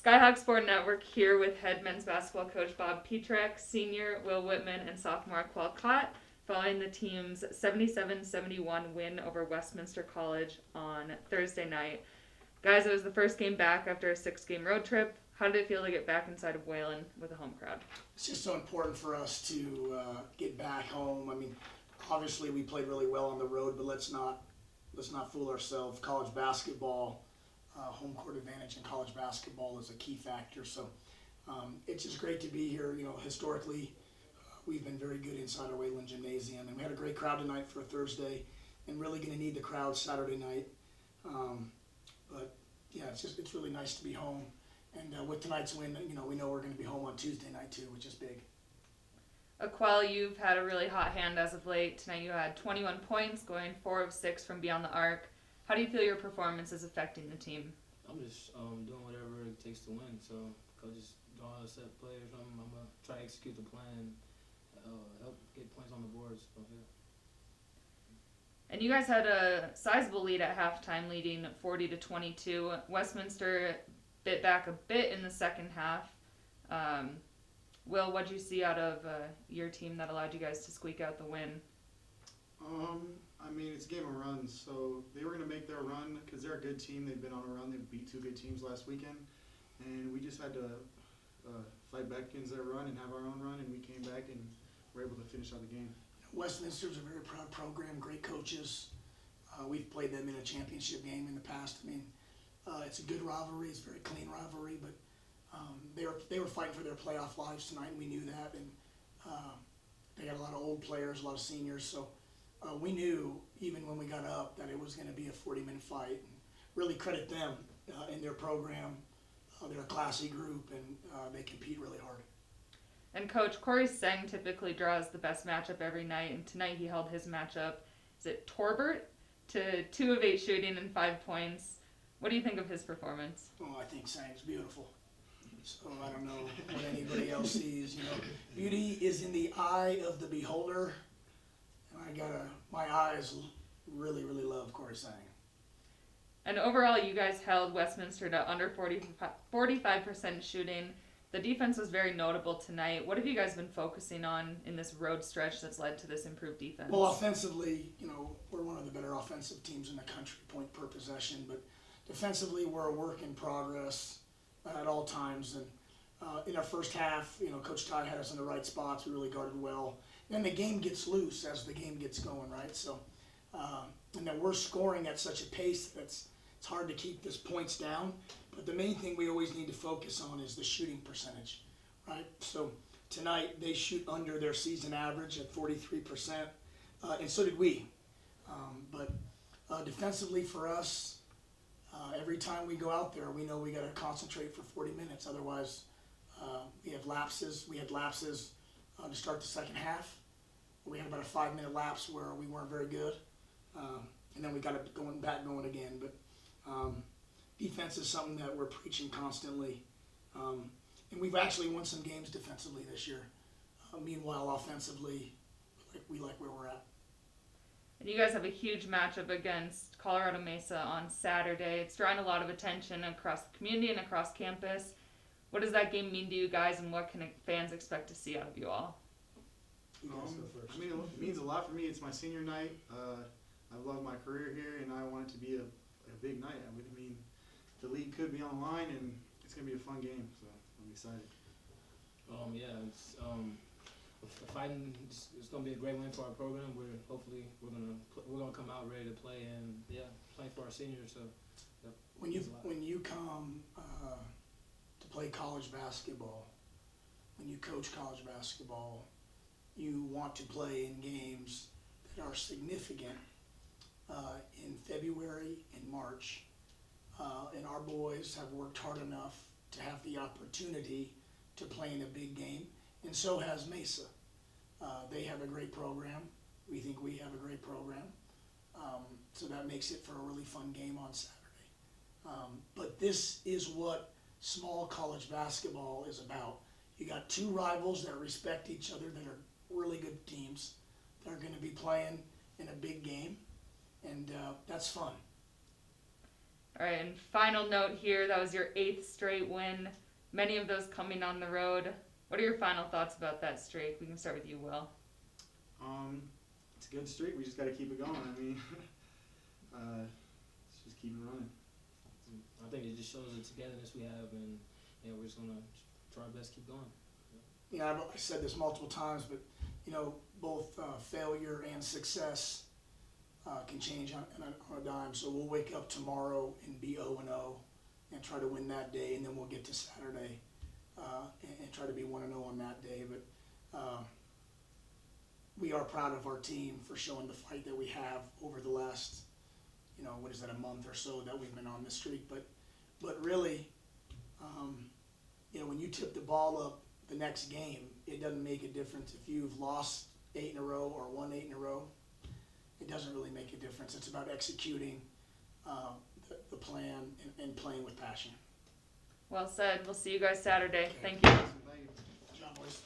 Skyhawk Sport Network here with head men's basketball coach Bob Petrek, senior Will Whitman, and sophomore Qualcott, following the team's 77-71 win over Westminster College on Thursday night. Guys, it was the first game back after a 6-game road trip. How did it feel to get back inside of Wayland with a home crowd? It's just so important for us to get back home. I mean, obviously we played really well on the road, but let's not fool ourselves. College basketball, home court advantage in college basketball is a key factor. So it's just great to be here. You know, historically, we've been very good inside our Wayland Gymnasium, and we had a great crowd tonight for a Thursday, and really going to need the crowd Saturday night. But yeah, it's really nice to be home. And with tonight's win, you know, we know we're going to be home on Tuesday night too, which is big. Aquel, you've had a really hot hand as of late. Tonight you had 21 points, going 4 of 6 from beyond the arc. How do you feel your performance is affecting the team? I'm just doing whatever it takes to win. So coach just draw a set play or something. I'm gonna try to execute the plan and help get points on the board. So yeah. And you guys had a sizable lead at halftime, leading 40-22. Westminster bit back a bit in the second half. Will, what'd you see out of your team that allowed you guys to squeak out the win? I mean, it's a game of runs, so they were going to make their run because they're a good team. They've been on a run. They beat 2 good teams last weekend, and we just had to fight back against their run and have our own run, and we came back and were able to finish out the game. Westminster's a very proud program, great coaches. We've played them in a championship game in the past. I mean, it's a good rivalry. It's a very clean rivalry, but they were fighting for their playoff lives tonight, and we knew that. And they got a lot of old players, a lot of seniors, so we knew even when we got up that it was going to be a 40-minute fight. And really credit them in their program. They're a classy group, and they compete really hard. And Coach, Corey Seng typically draws the best matchup every night, and tonight he held his matchup, is it Torbert, to 2 of 8 shooting and 5 points. What do you think of his performance? Oh, I think Sang's beautiful. So I don't know what anybody else sees. You know, beauty is in the eye of the beholder, and my eyes really, really love Corey Sang. And overall, you guys held Westminster to under 45% shooting. The defense was very notable tonight. What have you guys been focusing on in this road stretch that's led to this improved defense? Well, offensively, you know, we're one of the better offensive teams in the country, point per possession. But defensively, we're a work in progress at all times. And in our first half, you know, Coach Ty had us in the right spots. We really guarded well. Then the game gets loose as the game gets going, right? So, and then we're scoring at such a pace that it's hard to keep this points down. But the main thing we always need to focus on is the shooting percentage, right? So tonight they shoot under their season average at 43%, and so did we. But defensively for us, every time we go out there, we know we got to concentrate for 40 minutes. Otherwise, we have lapses. We had lapses to start the second half. We had about a 5-minute lapse where we weren't very good, and then we got it going again. But defense is something that we're preaching constantly, and we've actually won some games defensively this year. Meanwhile, offensively, we like where we're at. And you guys have a huge matchup against Colorado Mesa on Saturday. It's drawing a lot of attention across the community and across campus. What does that game mean to you guys, and what can fans expect to see out of you all? I mean, it means a lot for me. It's my senior night. I've loved my career here, and I want it to be a big night. I mean, the league could be on the line, and it's going to be a fun game, so I'm excited. Yeah, it's fighting. It's going to be a great win for our program. We're gonna come out ready to play, and yeah, playing for our seniors. So yep, When you come to play college basketball, when you coach college basketball, you want to play in games that are significant in February and March. And our boys have worked hard enough to have the opportunity to play in a big game, and so has Mesa. They have a great program. We think we have a great program. So that makes it for a really fun game on Saturday. But this is what small college basketball is about. You got 2 rivals that respect each other, that are really good teams, that are going to be playing in a big game, and that's fun. All right, and final note here, that was your 8th straight win, many of those coming on the road. What are your final thoughts about that streak? We can start with you, Will. It's a good streak. We just got to keep it going. I mean, let's just keep it running. I think it just shows the togetherness we have, and yeah, we're just gonna try our best to keep going. I said this multiple times, but both failure and success can change on a dime. So we'll wake up tomorrow and be 0-0 and try to win that day, and then we'll get to Saturday and try to be 1-0 on that day. But we are proud of our team for showing the fight that we have over the last, a month or so that we've been on this streak. But really, when you tip the ball up the next game, it doesn't make a difference if you've lost 8 in a row or won 8 in a row. It doesn't really make a difference. It's about executing the plan and playing with passion. Well said. We'll see you guys Saturday. Okay. Thank you. Thank you. Good job, boys.